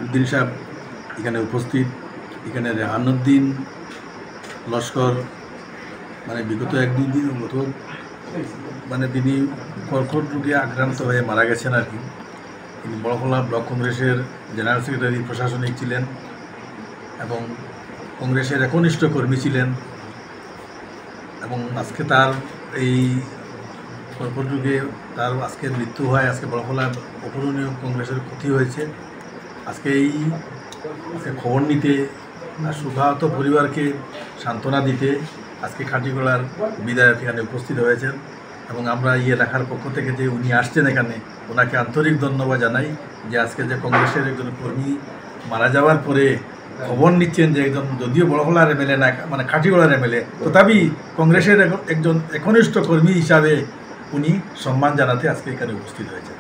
মহিউদ্দিন সাহেব এখানে উপস্থিত। এখানে রেহানুদ্দিন লস্কর মানে বিগত 1-2 দিন মতো মানে তিনি কর্কট রোগে আক্রান্ত হয়ে মারা গেছেন আর কি। তিনি বড়খোলা ব্লক কংগ্রেসের জেনারেল সেক্রেটারি প্রশাসনিক ছিলেন এবং কংগ্রেসের একনিষ্ঠ কর্মী ছিলেন এবং আজকে তার এই কর্কট রোগে তার আজকে মৃত্যু হয়। আজকে বড়খোলা অপূরণীয় কংগ্রেসের ক্ষতি হয়েছে। আজকে খবর নিতে আর সুখাহত পরিবারকে সান্ত্বনা দিতে আজকে খাটিগোলার বিধায়ক এখানে উপস্থিত হয়েছেন এবং আমরা এলাকার পক্ষ থেকে যে উনি আসছেন এখানে ওনাকে আন্তরিক ধন্যবাদ জানাই যে আজকে যে কংগ্রেসের একজন কর্মী মারা যাওয়ার পরে খবর নিচ্ছেন যে একজন যদিও বড়খোলার এমএলএ না মানে খাটিগোলার এমএলএ তথাপি কংগ্রেসের একজন একনিষ্ঠ কর্মী হিসাবে উনি সম্মান জানাতে আজকে এখানে উপস্থিত হয়েছেন।